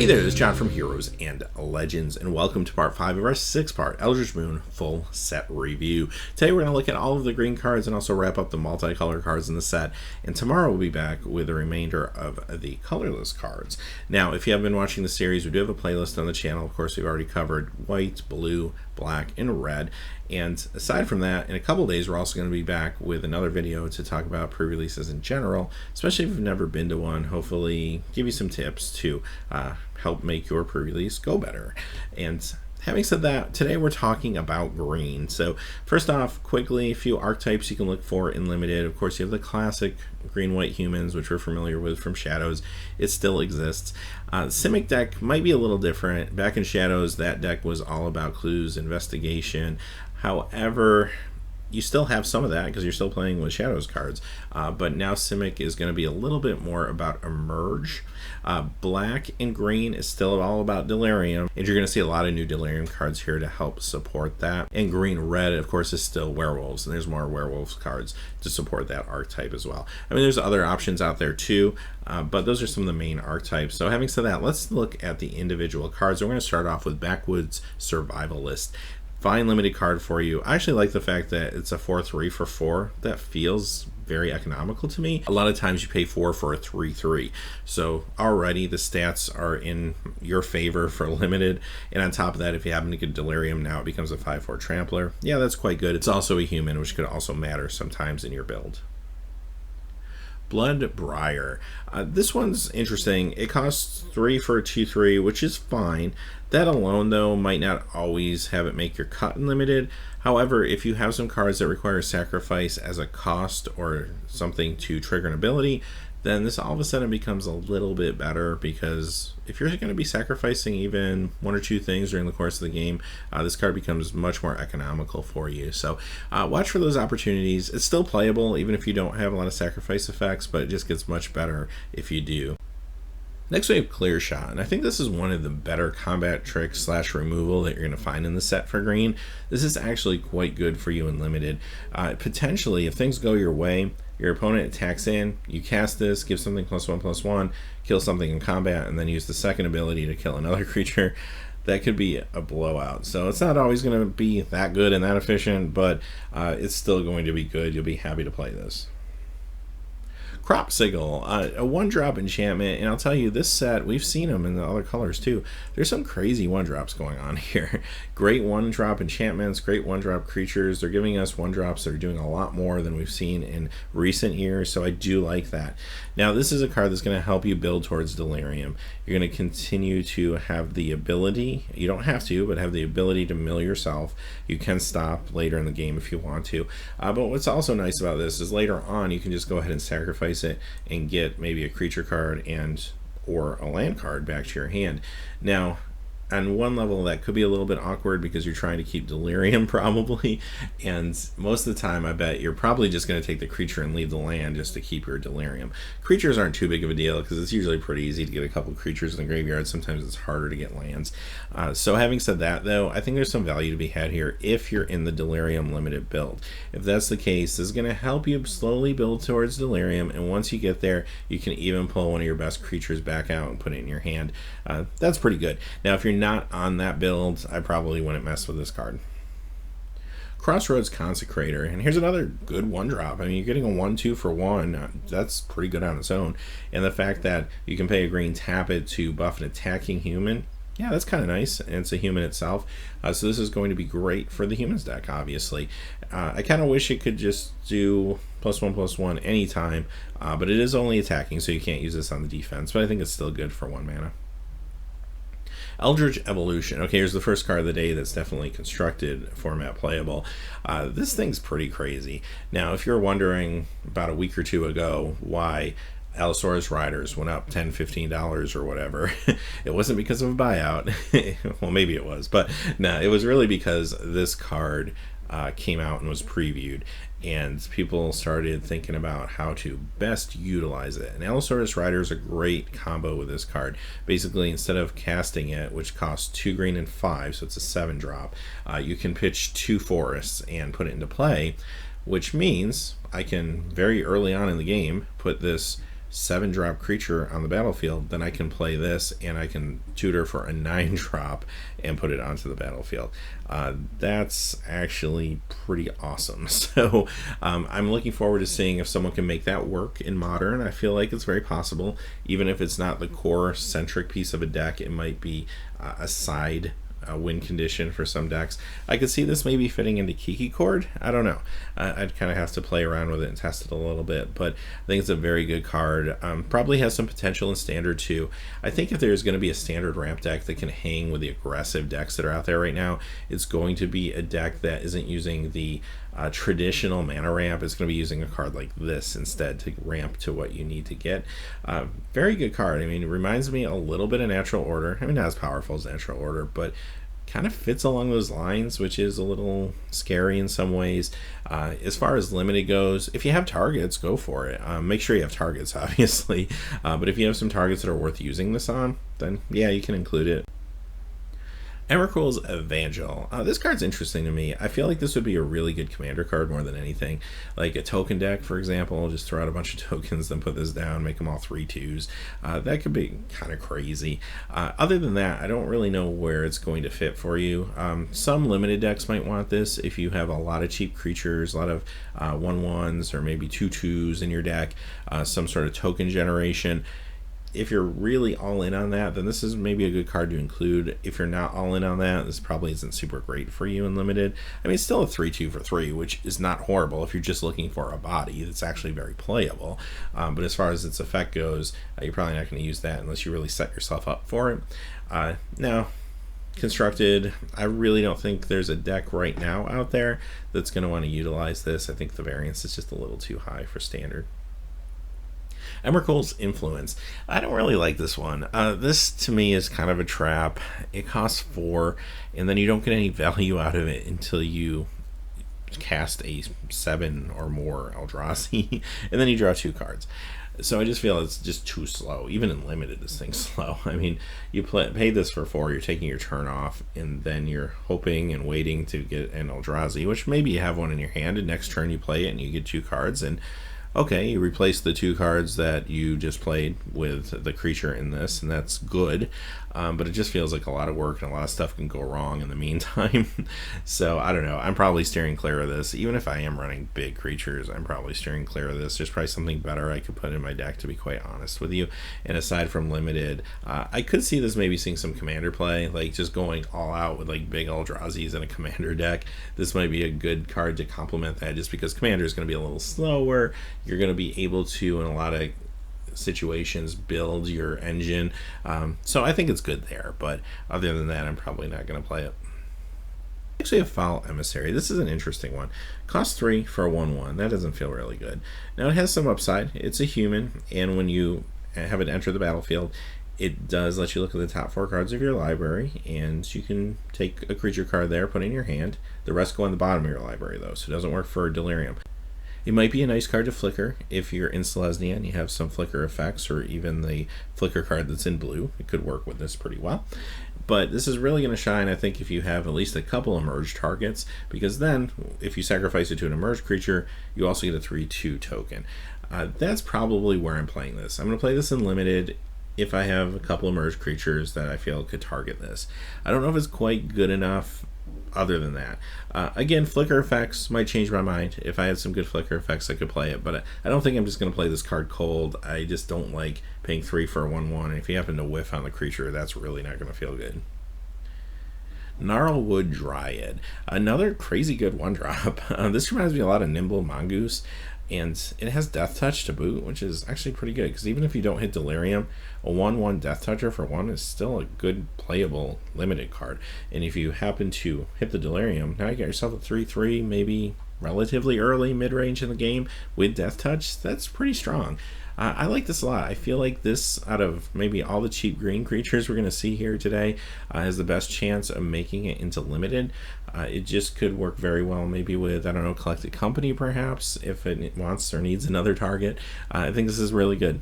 there, this is John from Heroes and Legends, and welcome to part 5 of our 6-part Eldritch Moon Full Set review. Today we're going to look at all of the green cards and also wrap up the multicolor cards in the set, and tomorrow we'll be back with the remainder of the colorless cards. Now, if you have been watching the series, we do have a playlist on the channel. Of course, we've already covered white, blue, black, and red. And aside from that, in a couple days, we're also going to be back with another video to talk about pre-releases in general, especially if you've never been to one. Hopefully give you some tips to help make your pre-release go better. And having said that, today we're talking about green. So first off, quickly, a few archetypes you can look for in Limited. Of course, you have the classic green-white humans, which we're familiar with from Shadows. It still exists. Simic deck might be a little different. Back in Shadows, that deck was all about clues, investigation. However, you still have some of that because you're still playing with Shadows cards, but now Simic is going to be a little bit more about Emerge. Black and green is still all about Delirium, and you're going to see a lot of new Delirium cards here to help support that. And green-red, of course, is still Werewolves, and there's more Werewolves cards to support that archetype as well. I mean, there's other options out there too, but those are some of the main archetypes. So having said that, let's look at the individual cards. We're going to start off with Backwoods Survivalist. Fine limited card for you. I actually like the fact that it's a 4/3 for 4. That feels very economical to me. A lot of times you pay 4 for a 3/3. So already the stats are in your favor for limited. And on top of that, if you happen to get Delirium, now it becomes a 5/4 trampler. Yeah, that's quite good. It's also a human, which could also matter sometimes in your build. BloodBriar. This one's interesting. It costs 3 for a 2/3, which is fine. That alone, though, might not always have it make your cut in Limited. However, if you have some cards that require sacrifice as a cost or something to trigger an ability, then this all of a sudden becomes a little bit better, because if you're going to be sacrificing even 1 or 2 things during the course of the game, this card becomes much more economical for you. So watch for those opportunities. It's still playable even if you don't have a lot of sacrifice effects, but it just gets much better if you do. Next we have Clear Shot, and I think this is one of the better combat tricks / removal that you're going to find in the set for green. This is actually quite good for you in Limited. Potentially, if things go your way, your opponent attacks in, you cast this, give something +1/+1, kill something in combat, and then use the second ability to kill another creature. That could be a blowout. So it's not always going to be that good and that efficient, but it's still going to be good. You'll be happy to play this. Crop Sigil, a 1-drop enchantment, and I'll tell you, this set, we've seen them in the other colors too. There's some crazy 1-drops going on here. Great 1-drop enchantments, great 1-drop creatures. They're giving us 1-drops that are doing a lot more than we've seen in recent years, so I do like that. Now, this is a card that's going to help you build towards Delirium. You're going to continue to have the ability, you don't have to, but have the ability to mill yourself. You can stop later in the game if you want to. But what's also nice about this is later on, you can just go ahead and sacrifice it and get maybe a creature card and or a land card back to your hand. Now, on one level, that could be a little bit awkward because you're trying to keep Delirium probably, and most of the time I bet you're probably just going to take the creature and leave the land just to keep your Delirium. Creatures aren't too big of a deal because it's usually pretty easy to get a couple creatures in the graveyard. Sometimes it's harder to get lands. So having said that, though, I think there's some value to be had here if you're in the Delirium limited build. If that's the case, this is going to help you slowly build towards Delirium, and once you get there, you can even pull one of your best creatures back out and put it in your hand. That's pretty good. Now, if you're not on that build, I probably wouldn't mess with this card. Crossroads Consecrator, and here's another good 1-drop. I mean, you're getting a 1/2 for 1. That's pretty good on its own. And the fact that you can pay a green, tap it to buff an attacking human, yeah, that's kind of nice, and it's a human itself. So this is going to be great for the humans deck, obviously. I kind of wish it could just do +1/+1 anytime, but it is only attacking, so you can't use this on the defense, but I think it's still good for 1 mana. Eldritch Evolution. Okay, here's the first card of the day that's definitely constructed format playable. This thing's pretty crazy. Now, if you're wondering about a week or 2 ago why Allosaurus Riders went up $10, $15 or whatever, it wasn't because of a buyout. Well, maybe it was, but no, it was really because this card came out and was previewed, and people started thinking about how to best utilize it. And Allosaurus Rider is a great combo with this card. Basically, instead of casting it, which costs 2 green and 5, so it's a 7-drop, you can pitch 2 forests and put it into play, which means I can very early on in the game put this 7-drop creature on the battlefield, then I can play this and I can tutor for a 9-drop and put it onto the battlefield. That's actually pretty awesome. So I'm looking forward to seeing if someone can make that work in Modern. I feel like it's very possible. Even if it's not the core centric piece of a deck, it might be a side win condition for some decks. I could see this maybe fitting into Kiki Chord. I don't know. I'd kind of have to play around with it and test it a little bit, but I think it's a very good card. Probably has some potential in Standard too. I think if there's going to be a Standard ramp deck that can hang with the aggressive decks that are out there right now, it's going to be a deck that isn't using the traditional mana ramp. It's going to be using a card like this instead to ramp to what you need to get. Very good card. I mean, it reminds me a little bit of Natural Order. I mean, not as powerful as Natural Order, but kind of fits along those lines, which is a little scary in some ways. As far as limited goes, if you have targets, go for it. Make sure you have targets, obviously. But if you have some targets that are worth using this on, then yeah, you can include it. Merkels Evangel. This card's interesting to me. I feel like this would be a really good commander card more than anything. Like a token deck, for example, just throw out a bunch of tokens, then put this down, make them all 3/2s. That could be kind of crazy. Other than that, I don't really know where it's going to fit for you. Some limited decks might want this if you have a lot of cheap creatures, a lot of 1/1s or maybe 2/2s in your deck, some sort of token generation. If you're really all in on that, then this is maybe a good card to include. If you're not all in on that, this probably isn't super great for you in limited. I mean, it's still a 3/2 for 3, which is not horrible if you're just looking for a body. It's actually very playable. But as far as its effect goes, you're probably not going to use that unless you really set yourself up for it. Now, Constructed, I really don't think there's a deck right now out there that's going to want to utilize this. I think the variance is just a little too high for Standard. Merkels Influence. I don't really like this one. This to me is kind of a trap. It costs 4, and then you don't get any value out of it until you cast a 7 or more Eldrazi, and then you draw 2 cards. So I just feel it's just too slow. Even in limited, this thing's slow. I mean, you pay this for 4, you're taking your turn off, and then you're hoping and waiting to get an Eldrazi, which maybe you have one in your hand, and next turn you play it and you get 2 cards, and okay, you replace the 2 cards that you just played with the creature in this, and that's good. But it just feels like a lot of work and a lot of stuff can go wrong in the meantime. So I don't know. I'm probably steering clear of this. Even if I am running big creatures, I'm probably steering clear of this. There's probably something better I could put in my deck, to be quite honest with you. And aside from limited, I could see this maybe seeing some commander play, like just going all out with like big Eldrazi's in a commander deck. This might be a good card to complement that, just because commander is going to be a little slower. You're going to be able to, in a lot of situations, build your engine. So I think it's good there, but other than that, I'm probably not going to play it. Actually, a foul Emissary. This is an interesting one. Cost 3 for a 1/1. That doesn't feel really good. Now, it has some upside. It's a human, and when you have it enter the battlefield, it does let you look at the top 4 cards of your library, and you can take a creature card there, put it in your hand. The rest go on the bottom of your library, though, so it doesn't work for Delirium. It might be a nice card to flicker if you're in Selesnya and you have some flicker effects, or even the flicker card that's in blue. It could work with this pretty well. But this is really going to shine, I think, if you have at least a couple emerge targets, because then if you sacrifice it to an emerge creature, you also get a 3/2 token. That's probably where I'm playing this. I'm going to play this in limited if I have a couple emerge creatures that I feel could target this. I don't know if it's quite good enough other than that. Again, flicker effects might change my mind. If I had some good flicker effects, I could play it, but I don't think I'm just going to play this card cold. I just don't like paying 3 for a 1/1, and if you happen to whiff on the creature, that's really not going to feel good. Gnarlwood Dryad. Another crazy good 1-drop. This reminds me a lot of Nimble Mongoose, and it has Death Touch to boot, which is actually pretty good, because even if you don't hit Delirium, a 1/1 Death Toucher for 1 is still a good playable limited card. And if you happen to hit the Delirium, now you got yourself a 3/3, maybe relatively early, mid-range in the game with Death Touch. That's pretty strong. I like this a lot. I feel like this, out of maybe all the cheap green creatures we're going to see here today, has the best chance of making it into limited. It just could work very well maybe with, I don't know, Collected Company perhaps, if it wants or needs another target. I think this is really good.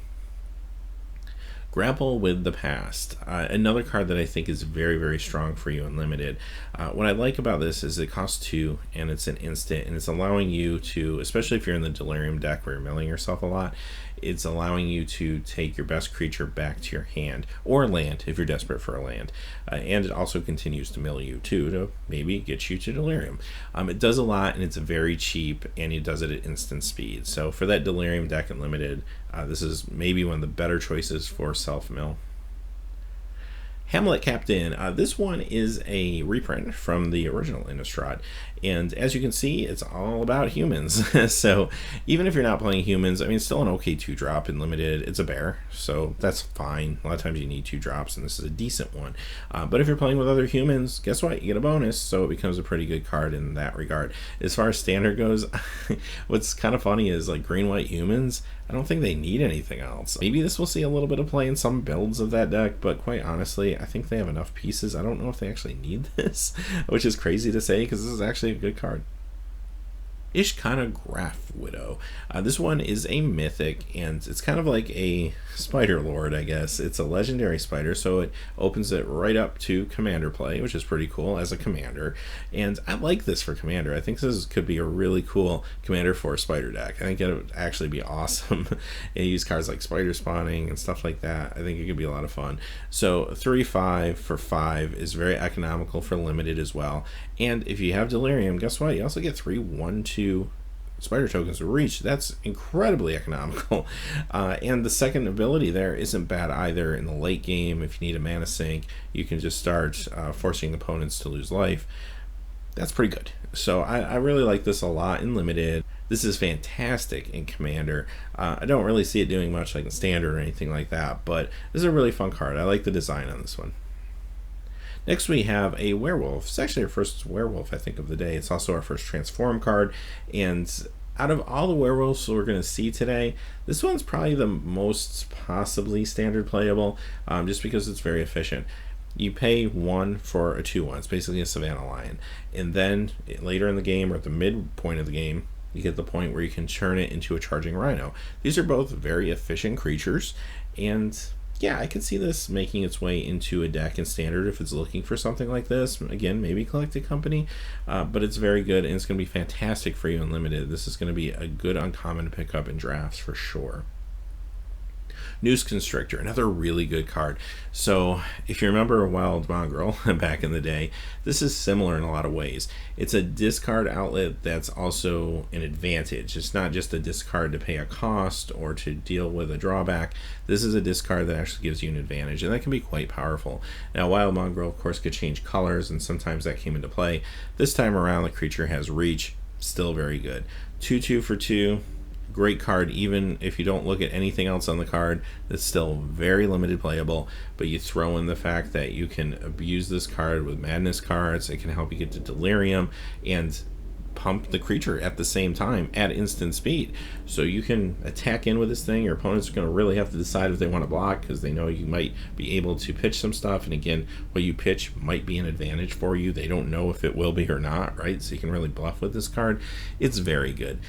Grapple with the Past. Another card that I think is very, very strong for you in limited. What I like about this is it costs 2, and it's an instant, and it's allowing you to, especially if you're in the Delirium deck where you're milling yourself a lot, it's allowing you to take your best creature back to your hand, or land if you're desperate for a land. And it also continues to mill you too, to maybe get you to Delirium. It does a lot, and it's very cheap, and it does it at instant speed. So for that Delirium deck at limited, this is maybe one of the better choices for self-mill. Hamlet Captain. This one is a reprint from the original Innistrad, and as you can see, it's all about humans. So even if you're not playing humans, I mean, it's still an okay 2-drop in limited. It's a bear, so that's fine. A lot of times you need 2 drops, and this is a decent one. But if you're playing with other humans, guess what? You get a bonus, so it becomes a pretty good card in that regard. As far as standard goes, what's kind of funny is like green-white humans, I don't think they need anything else. Maybe this will see a little bit of play in some builds of that deck, but quite honestly, I think they have enough pieces. I don't know if they actually need this, which is crazy to say because this is actually a good card. Ishkana Graph Widow. This one is a mythic, and it's kind of like a spider lord, I guess. It's a legendary spider, so it opens it right up to commander play, which is pretty cool as a commander. And I like this for commander. I think this could be a really cool commander for a spider deck. I think it would actually be awesome. And use cards like spider spawning and stuff like that. I think it could be a lot of fun. So 3/5 for 5 is very economical for limited as well. And if you have Delirium, guess what? You also get 3/1/2 spider tokens to reach. That's incredibly economical. And the second ability there isn't bad either in the late game. If you need a mana sink, you can just start forcing opponents to lose life. That's pretty good. So I really like this a lot in limited. This is fantastic in commander. I don't really see it doing much like in standard or anything like that, but this is a really fun card. I like the design on this one. Next we have a werewolf. It's actually our first werewolf, I think, of the day. It's also our first transform card, and out of all the werewolves we're going to see today, this one's probably the most possibly standard playable, just because it's very efficient. You pay 1 for a 2/1. It's basically a Savannah Lion, and then later in the game, or at the midpoint of the game, you get the point where you can turn it into a charging rhino. These are both very efficient creatures, and yeah, I could see this making its way into a deck in standard if it's looking for something like this. Again, maybe Collected Company, but it's very good, and it's going to be fantastic for you in limited. This is going to be a good uncommon to pick up in drafts for sure. Noose Constrictor, another really good card. So if you remember Wild Mongrel back in the day, this is similar in a lot of ways. It's a discard outlet that's also an advantage. It's not just a discard to pay a cost or to deal with a drawback. This is a discard that actually gives you an advantage, and that can be quite powerful. Now, Wild Mongrel, of course, could change colors, and sometimes that came into play. This time around, the creature has reach, still very good. 2/2 for 2. Great card, even if you don't look at anything else on the card. That's still very limited playable, but you throw in the fact that you can abuse this card with madness cards. It can help you get to Delirium and pump the creature at the same time at instant speed. So you can attack in with this thing. Your opponents are going to really have to decide if they want to block, because they know you might be able to pitch some stuff, and again, what you pitch might be an advantage for you. They don't know if it will be or not, right? So you can really bluff with this card. It's very good.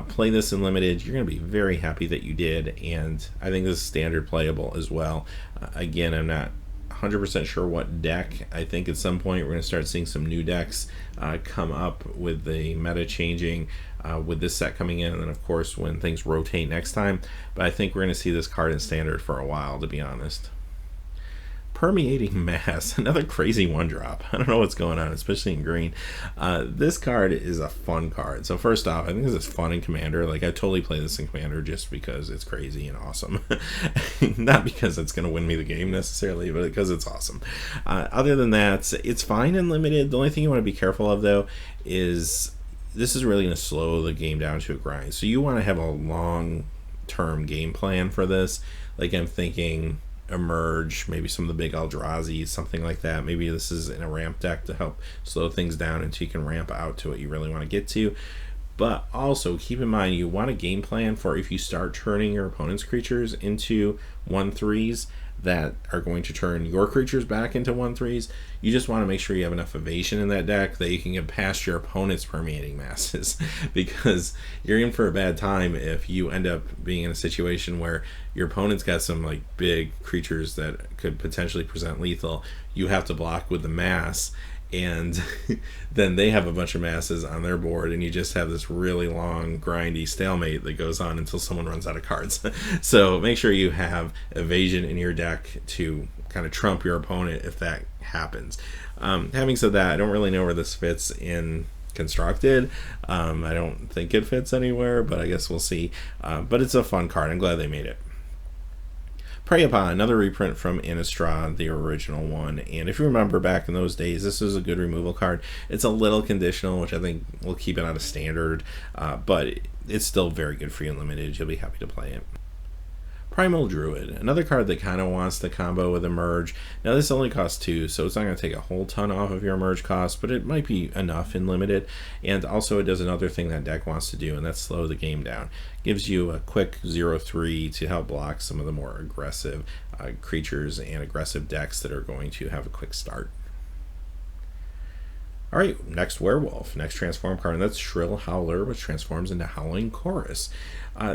Play this in limited. You're going to be very happy that you did, and I think this is standard playable as well. Again, I'm not 100% sure what deck. I think at some point we're going to start seeing some new decks come up with the meta changing with this set coming in, and then of course when things rotate next time. But I think we're going to see this card in standard for a while, to be honest. Permeating Mass, another crazy 1-drop. I don't know what's going on, especially in green. This card is a fun card. So first off, I think this is fun in Commander. Like, I totally play this in Commander just because it's crazy and awesome. Not because it's going to win me the game necessarily, but because it's awesome. Other than that, it's fine in Limited. The only thing you want to be careful of, though, is this is really going to slow the game down to a grind. So you want to have a long-term game plan for this. Like, I'm thinking Emerge, maybe some of the big Eldrazi, something like that. Maybe this is in a ramp deck to help slow things down until you can ramp out to what you really want to get to. But also keep in mind, you want a game plan for if you start turning your opponent's creatures into 1/3s that are going to turn your creatures back into 1/3s. You just want to make sure you have enough evasion in that deck that you can get past your opponent's Permeating Masses, because you're in for a bad time if you end up being in a situation where your opponent's got some like big creatures that could potentially present lethal. You have to block with the mass, and then they have a bunch of masses on their board, and you just have this really long, grindy stalemate that goes on until someone runs out of cards. So make sure you have evasion in your deck to kind of trump your opponent if that happens. Having said that, I don't really know where this fits in Constructed. I don't think it fits anywhere, but I guess we'll see. But it's a fun card. I'm glad they made it. Prey Upon, another reprint from Innistrad, the original one. And if you remember back in those days, this was a good removal card. It's a little conditional, which I think will keep it out of standard, but it's still very good for you in limited. You'll be happy to play it. Primal Druid, another card that kind of wants to combo with Emerge. Now this only costs 2, so it's not going to take a whole ton off of your Emerge cost, but it might be enough in limited. And also it does another thing that deck wants to do, and that's slow the game down. Gives you a quick 0/3 to help block some of the more aggressive creatures and aggressive decks that are going to have a quick start. Alright, next Werewolf, next transform card, and that's Shrill Howler, which transforms into Howling Chorus.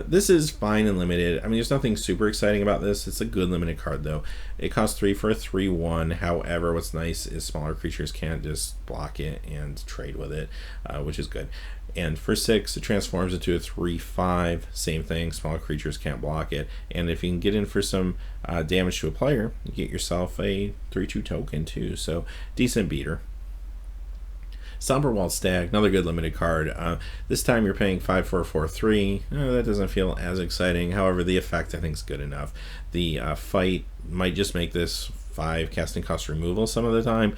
This is fine and limited. I mean, there's nothing super exciting about this. It's a good limited card, though. It costs 3 for a 3/1. However, what's nice is smaller creatures can't just block it and trade with it, which is good. And for 6, it transforms into a 3/5. Same thing, smaller creatures can't block it. And if you can get in for some damage to a player, you get yourself a 3/2 token, too. So, decent beater. Somber Waltz Stag, another good limited card. This time you're paying 5 for a 4/3. That doesn't feel as exciting. However, the effect I think is good enough. The fight might just make this 5 casting cost removal some of the time,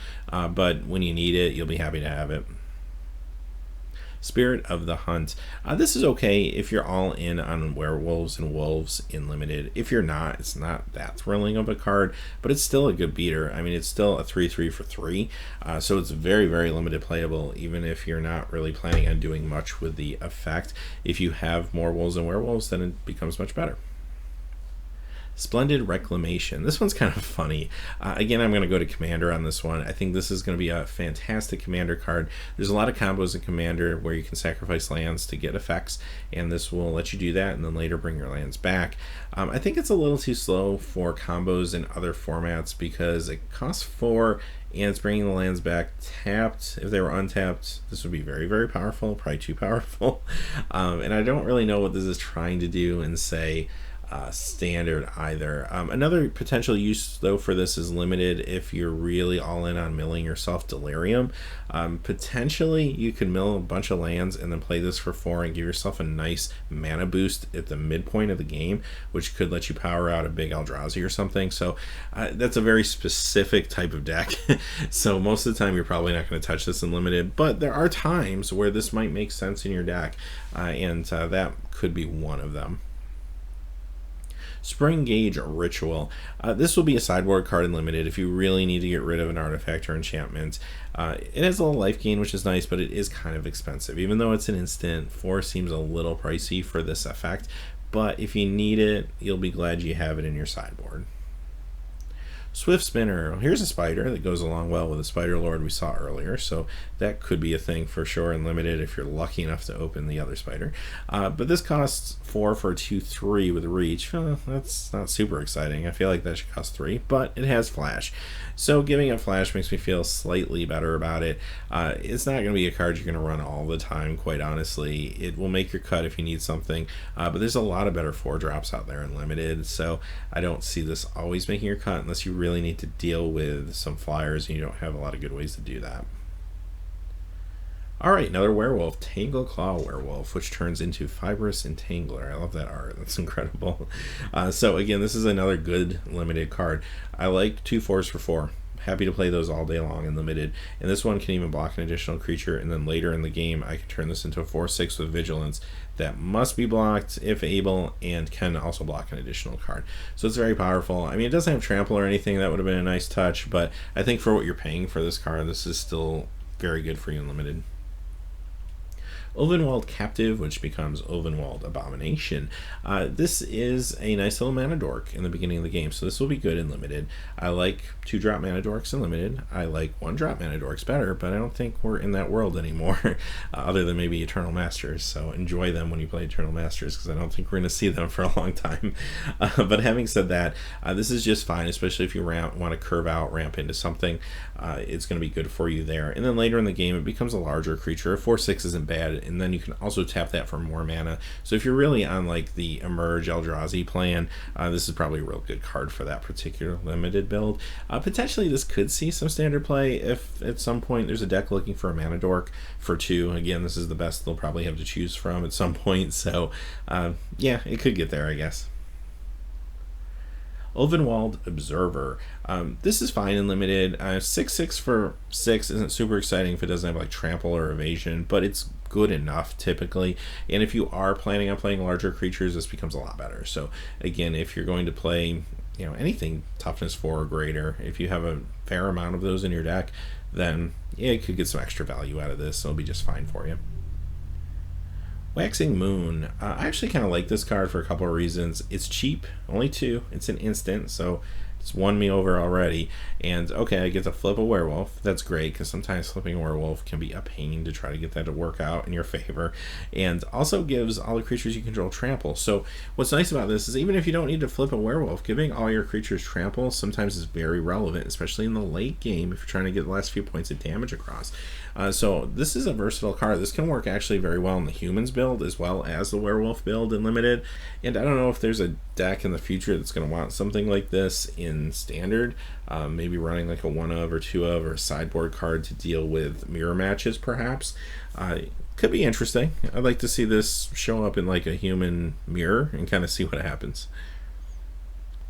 but when you need it, you'll be happy to have it. Spirit of the Hunt. This is okay if you're all in on werewolves and wolves in limited. If you're not, it's not that thrilling of a card, but it's still a good beater. I mean, it's still a 3/3 for 3, so it's very, very limited playable, even if you're not really planning on doing much with the effect. If you have more wolves and werewolves, then it becomes much better. Splendid Reclamation. This one's kind of funny. Again, I'm going to go to Commander on this one. I think this is going to be a fantastic Commander card. There's a lot of combos in Commander where you can sacrifice lands to get effects, and this will let you do that and then later bring your lands back. I think it's a little too slow for combos in other formats because it costs 4 and it's bringing the lands back tapped. If they were untapped, this would be very, very powerful, probably too powerful. And I don't really know what this is trying to do in, say, standard either. Another potential use though for this is limited if you're really all in on milling yourself Delirium. Potentially you could mill a bunch of lands and then play this for 4 and give yourself a nice mana boost at the midpoint of the game, which could let you power out a big Eldrazi or something. So that's a very specific type of deck. So most of the time you're probably not going to touch this in limited, but there are times where this might make sense in your deck, and that could be one of them. Spring Gage Ritual. This will be a sideboard card in limited if you really need to get rid of an artifact or enchantment. It has a little life gain, which is nice, but it is kind of expensive. Even though it's an instant, 4 seems a little pricey for this effect, but if you need it, you'll be glad you have it in your sideboard. Swift Spinner. Here's a spider that goes along well with the Spider Lord we saw earlier, so that could be a thing for sure in limited if you're lucky enough to open the other spider. But this costs 4 for a 2/3 with reach. That's not super exciting. I feel like that should cost 3, but it has flash. So giving it flash makes me feel slightly better about it. It's not going to be a card you're going to run all the time, quite honestly. It will make your cut if you need something, but there's a lot of better 4-drops out there in limited, so I don't see this always making your cut unless you really need to deal with some flyers and you don't have a lot of good ways to do that. Alright, another werewolf, Tangle Claw Werewolf, which turns into Fibrous Entangler. I love that art, that's incredible. So again, this is another good limited card. I like 2 4s for 4. Happy to play those all day long in limited. And this one can even block an additional creature, and then later in the game I can turn this into a 4/6 with Vigilance that must be blocked if able, and can also block an additional card. So it's very powerful. I mean, it doesn't have trample or anything, that would have been a nice touch, but I think for what you're paying for this card, this is still very good for you in limited. Ovenwald Captive, which becomes Ovenwald Abomination. This is a nice little mana dork in the beginning of the game, so this will be good in limited. I like 2-drop mana dorks in limited. I like 1-drop mana dorks better, but I don't think we're in that world anymore, other than maybe Eternal Masters, so enjoy them when you play Eternal Masters, because I don't think we're going to see them for a long time. But having said that, this is just fine, especially if you want to curve out, ramp into something. It's going to be good for you there. And then later in the game, it becomes a larger creature. 4/6 isn't bad, and then you can also tap that for more mana. So if you're really on like the Emerge Eldrazi plan, this is probably a real good card for that particular limited build. Potentially this could see some standard play if at some point there's a deck looking for a mana dork for 2. Again, this is the best they'll probably have to choose from at some point, so yeah, it could get there, I guess. Ovenwald Observer. This is fine in limited. 6/6 for 6 isn't super exciting if it doesn't have like trample or evasion, but it's good enough typically. And if you are planning on playing larger creatures, this becomes a lot better. So again, if you're going to play, you know, anything toughness 4 or greater, if you have a fair amount of those in your deck, then yeah, you could get some extra value out of this. So it'll be just fine for you. Waxing Moon. I actually kind of like this card for a couple of reasons. It's cheap, only 2. It's an instant, so it's won me over already. And okay, I get to flip a werewolf. That's great, because sometimes flipping a werewolf can be a pain to try to get that to work out in your favor. And also gives all the creatures you control trample. So what's nice about this is even if you don't need to flip a werewolf, giving all your creatures trample sometimes is very relevant, especially in the late game if you're trying to get the last few points of damage across. So this is a versatile card. This can work actually very well in the humans build as well as the werewolf build in limited. And I don't know if there's a deck in the future that's going to want something like this in standard. Maybe running like a 1-of or 2-of or a sideboard card to deal with mirror matches perhaps. Could be interesting. I'd like to see this show up in like a human mirror and kind of see what happens.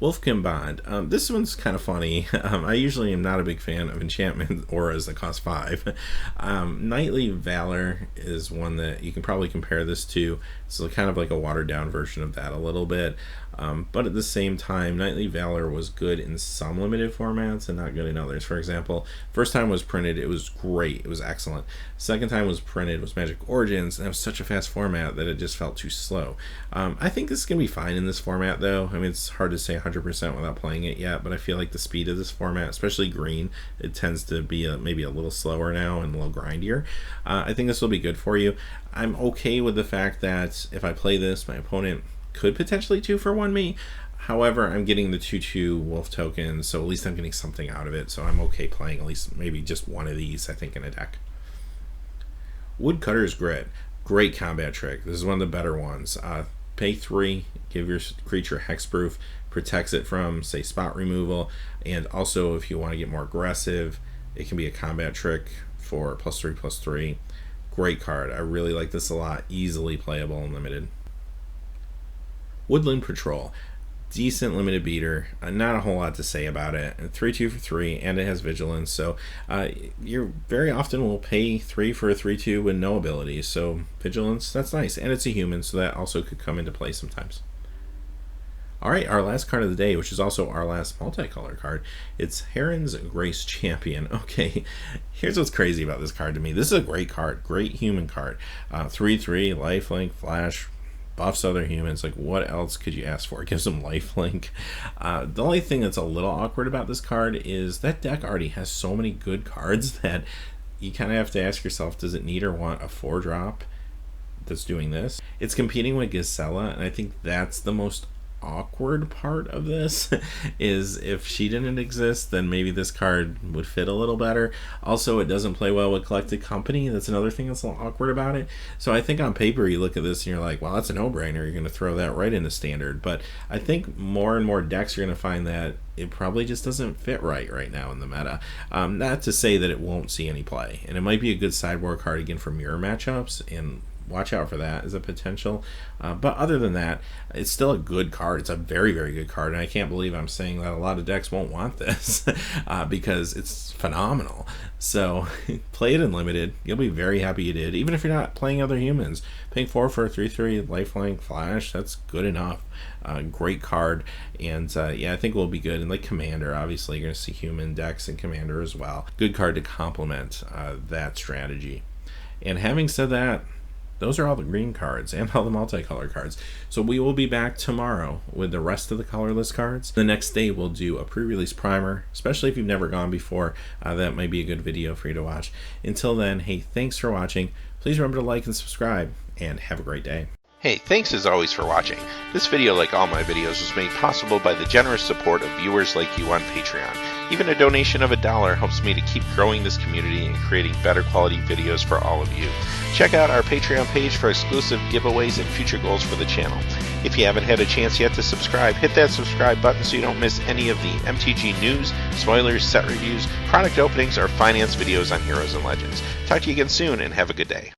Wolfkin Bond. This one's kind of funny. I usually am not a big fan of enchantment auras that cost 5. Knightly Valor is one that you can probably compare this to. It's kind of like a watered down version of that a little bit. But at the same time, Knightly Valor was good in some limited formats and not good in others. For example, first time it was printed, it was great. It was excellent. Second time it was printed was Magic Origins, and it was such a fast format that it just felt too slow. I think this is going to be fine in this format, though. I mean, it's hard to say 100% without playing it yet, but I feel like the speed of this format, especially green, it tends to be maybe a little slower now and a little grindier. I think this will be good for you. I'm okay with the fact that if I play this, my opponent could potentially 2-for-1 me. However, I'm getting the 2/2 wolf tokens, so at least I'm getting something out of it. So I'm okay playing at least maybe just one of these, I think, in a deck. Woodcutters Grid. Great combat trick. This is one of the better ones. Pay 3, give your creature hexproof, protects it from, say, spot removal, and also if you want to get more aggressive, it can be a combat trick for +3/+3. Great card. I really like this a lot. Easily playable and limited. Woodland Patrol. Decent limited beater. Not a whole lot to say about it. 3/2 for 3, and it has vigilance, so you very often will pay 3 for a 3/2 with no abilities, so vigilance, that's nice. And it's a human, so that also could come into play sometimes. Alright, our last card of the day, which is also our last multicolor card, it's Heron's Grace Champion. Okay, here's what's crazy about this card to me. This is a great card, great human card. 3/3, lifelink, flash, buffs other humans. Like, what else could you ask for? It gives them lifelink. The only thing that's a little awkward about this card is that deck already has so many good cards that you kind of have to ask yourself, does it need or want a 4-drop that's doing this? It's competing with Gisela, and I think that's the most awkward part of this is if she didn't exist, then maybe this card would fit a little better. Also, it doesn't play well with Collected Company. That's another thing that's a little awkward about it. So I think on paper you look at this and you're like, well, that's a no-brainer. You're going to throw that right into standard. But I think more and more decks are going to find that it probably just doesn't fit right now in the meta. Not to say that it won't see any play, and it might be a good sideboard card again for mirror matchups, and watch out for that as a potential. But other than that, it's still a good card. It's a very, very good card, and I can't believe I'm saying that a lot of decks won't want this because it's phenomenal. So play it in limited. You'll be very happy you did, even if you're not playing other humans. Paying 4 for a 3/3 lifelink flash, that's good enough. Great card, and yeah, I think we'll be good. And like Commander, obviously you're going to see human decks and Commander as well. Good card to complement that strategy. And having said that, those are all the green cards and all the multicolor cards. So we will be back tomorrow with the rest of the colorless cards. The next day we'll do a pre-release primer, especially if you've never gone before. That might be a good video for you to watch. Until then, hey, thanks for watching. Please remember to like and subscribe, and have a great day. Hey, thanks as always for watching. This video, like all my videos, was made possible by the generous support of viewers like you on Patreon. Even a donation of $1 helps me to keep growing this community and creating better quality videos for all of you. Check out our Patreon page for exclusive giveaways and future goals for the channel. If you haven't had a chance yet to subscribe, hit that subscribe button so you don't miss any of the MTG news, spoilers, set reviews, product openings, or finance videos on Heroes and Legends. Talk to you again soon, and have a good day.